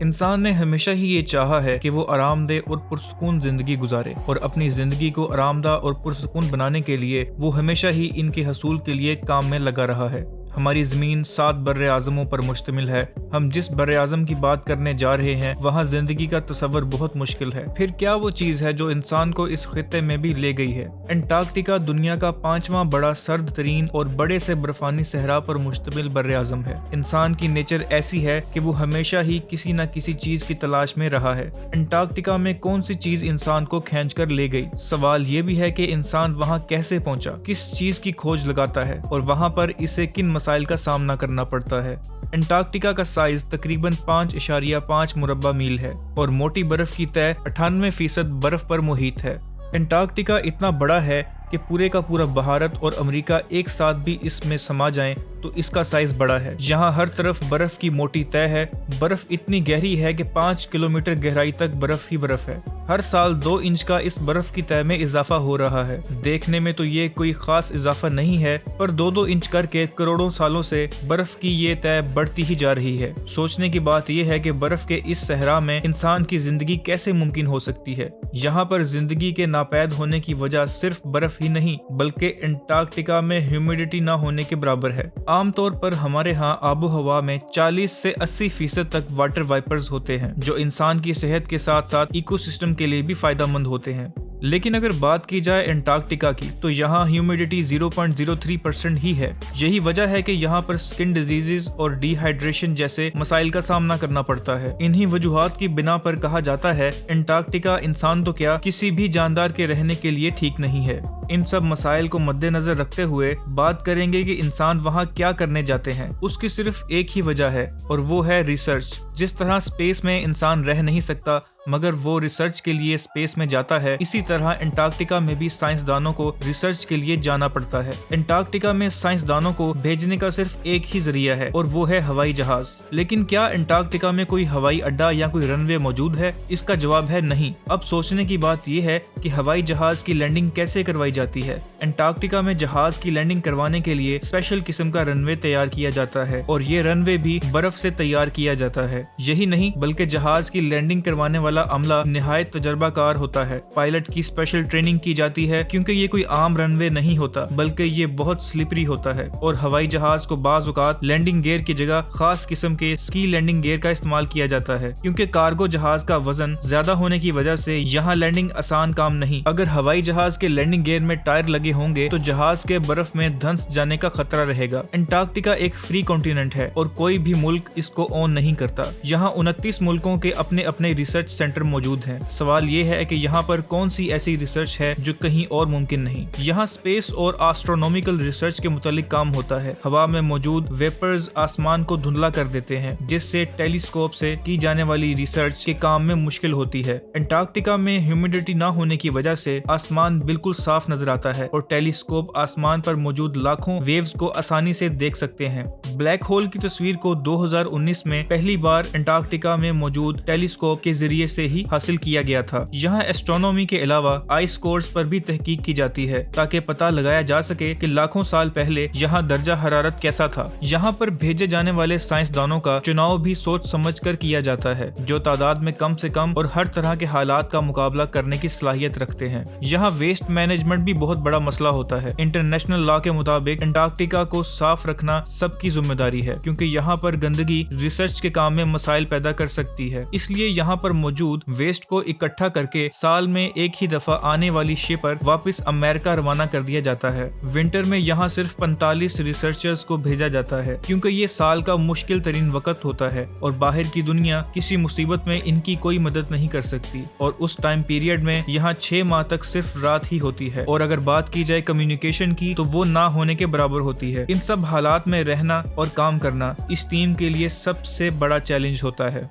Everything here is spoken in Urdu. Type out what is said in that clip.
انسان نے ہمیشہ ہی یہ چاہا ہے کہ وہ آرام دہ اور پرسکون زندگی گزارے، اور اپنی زندگی کو آرام دہ اور پرسکون بنانے کے لیے وہ ہمیشہ ہی ان کے حصول کے لیے کام میں لگا رہا ہے۔ ہماری زمین 7 بر اعظموں پر مشتمل ہے۔ ہم جس بر اعظم کی بات کرنے جا رہے ہیں وہاں زندگی کا تصور بہت مشکل ہے۔ پھر کیا وہ چیز ہے جو انسان کو اس خطے میں بھی لے گئی ہے؟ انٹارکٹیکا دنیا کا 5واں بڑا سرد ترین اور بڑے سے برفانی صحرا پر مشتمل بر اعظم ہے۔ انسان کی نیچر ایسی ہے کہ وہ ہمیشہ ہی کسی نہ کسی چیز کی تلاش میں رہا ہے۔ انٹارکٹیکا میں کون سی چیز انسان کو کھینچ کر لے گئی؟ سوال یہ بھی ہے کہ انسان وہاں کیسے پہنچا، کس چیز کی کھوج لگاتا ہے، اور وہاں پر اسے کن مسائل کا سامنا کرنا پڑتا ہے۔ انٹارکٹیکا کا سائز تقریباً 5.5 مربع میل ہے اور موٹی برف کی تہ 98% برف پر محیط ہے۔ انٹارکٹیکا اتنا بڑا ہے کہ پورے کا پورا بھارت اور امریکہ ایک ساتھ بھی اس میں سما جائیں تو اس کا سائز بڑا ہے۔ یہاں ہر طرف برف کی موٹی تہ ہے۔ برف اتنی گہری ہے کہ 5 کلومیٹر گہرائی تک برف ہی برف ہے۔ ہر سال 2 انچ کا اس برف کی تہ میں اضافہ ہو رہا ہے۔ دیکھنے میں تو یہ کوئی خاص اضافہ نہیں ہے، پر 2 انچ کر کے کروڑوں سالوں سے برف کی یہ تہ بڑھتی ہی جا رہی ہے۔ سوچنے کی بات یہ ہے کہ برف کے اس صحرا میں انسان کی زندگی کیسے ممکن ہو سکتی ہے۔ یہاں پر زندگی کے ناپید ہونے کی وجہ صرف برف ہی نہیں بلکہ انٹارکٹیکا میں ہیومیڈیٹی نہ ہونے کے برابر ہے۔ عام طور پر ہمارے ہاں آب و ہوا میں 40 سے 80% تک واٹر وائپرز ہوتے ہیں جو انسان کی صحت کے ساتھ ساتھ ایکو سسٹم کے لیے بھی فائدہ مند ہوتے ہیں۔ لیکن اگر بات کی جائے انٹارکٹیکا کی تو یہاں ہیومیڈیٹی 0.03% ہی ہے۔ یہی وجہ ہے کہ یہاں پر سکن ڈیزیزز اور ڈی ہائیڈریشن جیسے مسائل کا سامنا کرنا پڑتا ہے۔ انہی وجوہات کی بنا پر کہا جاتا ہے انٹارکٹیکا انسان تو کیا کسی بھی جاندار کے رہنے کے لیے ٹھیک نہیں ہے۔ ان سب مسائل کو مد نظر رکھتے ہوئے بات کریں گے کہ انسان وہاں کیا کرنے جاتے ہیں۔ اس کی صرف ایک ہی وجہ ہے اور وہ ہے ریسرچ۔ جس طرح اسپیس میں انسان رہ نہیں سکتا مگر وہ ریسرچ کے لیے اسپیس میں جاتا ہے، اسی طرح انٹارکٹیکا میں بھی سائنسدانوں کو ریسرچ کے لیے جانا پڑتا ہے۔ انٹارکٹیکا میں سائنسدانوں کو بھیجنے کا صرف ایک ہی ذریعہ ہے اور وہ ہے ہوائی جہاز۔ لیکن کیا انٹارکٹیکا میں کوئی ہوائی اڈا یا کوئی رن وے موجود ہے؟ اس کا جواب ہے نہیں۔ اب سوچنے کی بات یہ ہے کہ ہوائی جہاز کی لینڈنگ کیسے کروائی جاتی ہے۔ انٹارکٹیکا میں جہاز کی لینڈنگ کروانے کے لیے اسپیشل قسم کا رن وے تیار کیا جاتا ہے اور یہ رن وے بھی برف سے تیار کیا جاتا ہے۔ یہی نہیں بلکہ جہاز کی لینڈنگ کروانے والا عملہ نہایت تجربہ کار ہوتا ہے۔ پائلٹ کی اسپیشل ٹریننگ کی جاتی ہے کیونکہ یہ کوئی عام رن وے نہیں ہوتا بلکہ یہ بہت سلپری ہوتا ہے، اور ہوائی جہاز کو بعض اوقات لینڈنگ گیئر کی جگہ خاص قسم کے اسکی لینڈنگ گیئر کا استعمال کیا جاتا ہے کیونکہ کارگو جہاز کا وزن زیادہ ہونے کی وجہ سے یہاں لینڈنگ آسان کام نہیں۔ اگر ہوائی جہاز کے لینڈنگ گیئر میں ٹائر لگے ہوں گے تو جہاز کے برف میں دھنس جانے کا خطرہ رہے گا۔ انٹارکٹیکا ایک فری کانٹیننٹ ہے اور کوئی بھی ملک اس کو اون نہیں کرتا۔ یہاں 29 ملکوں کے اپنے اپنے ریسرچ سینٹر موجود ہیں۔ سوال یہ ہے کہ یہاں پر کون سی ایسی ریسرچ ہے جو کہیں اور ممکن نہیں۔ یہاں اسپیس اور آسٹرونومیکل ریسرچ کے متعلق کام ہوتا ہے۔ ہوا میں موجود ویپرز آسمان کو دھندلا کر دیتے ہیں جس سے ٹیلیسکوپ سے کی جانے والی ریسرچ کے کام میں مشکل ہوتی ہے۔ انٹارکٹیکا میں ہیومیڈیٹی نہ ہونے کی وجہ سے آسمان بالکل صاف نظر آتا ہے اور ٹیلیسکوپ آسمان پر موجود لاکھوں ویوز کو آسانی سے دیکھ سکتے ہیں۔ بلیک ہول کی تصویر کو 2019 میں پہلی بار انٹارکٹیکا میں موجود ٹیلیسکوپ کے ذریعے سے ہی حاصل کیا گیا تھا۔ یہاں ایسٹرونومی کے علاوہ آئس کورس پر بھی تحقیق کی جاتی ہے تاکہ پتہ لگایا جا سکے کہ لاکھوں سال پہلے یہاں درجہ حرارت کیسا تھا۔ یہاں پر بھیجے جانے والے سائنسدانوں کا چناؤ بھی سوچ سمجھ کر کیا جاتا ہے جو تعداد میں کم سے کم اور ہر طرح کے حالات کا مقابلہ کرنے کی صلاحیت رکھتے ہیں۔ یہاں ویسٹ مینجمنٹ بھی بہت بڑا مسئلہ ہوتا ہے۔ انٹرنیشنل لا کے مطابق انٹارکٹیکا کو صاف رکھنا سب کی ذمہ داری ہے کیونکہ یہاں پر گندگی ریسرچ کے کام میں مسائل پیدا کر سکتی ہے۔ اس لیے یہاں پر موجود ویسٹ کو اکٹھا کر کے سال میں ایک ہی دفعہ آنے والی شپ پر واپس امریکہ روانہ کر دیا جاتا ہے۔ ونٹر میں یہاں صرف 45 ریسرچرز کو بھیجا جاتا ہے کیونکہ یہ سال کا مشکل ترین وقت ہوتا ہے اور باہر کی دنیا کسی مصیبت میں ان کی کوئی مدد نہیں کر سکتی، اور اس ٹائم پیریڈ میں یہاں 6 ماہ تک صرف رات ہی ہوتی ہے، اور اگر بات کی جائے کمیونیکیشن کی تو وہ نہ ہونے کے برابر ہوتی ہے۔ ان سب حالات میں رہنا اور کام کرنا اس ٹیم کے لیے سب سے بڑا چیلنج ہوتا ہے۔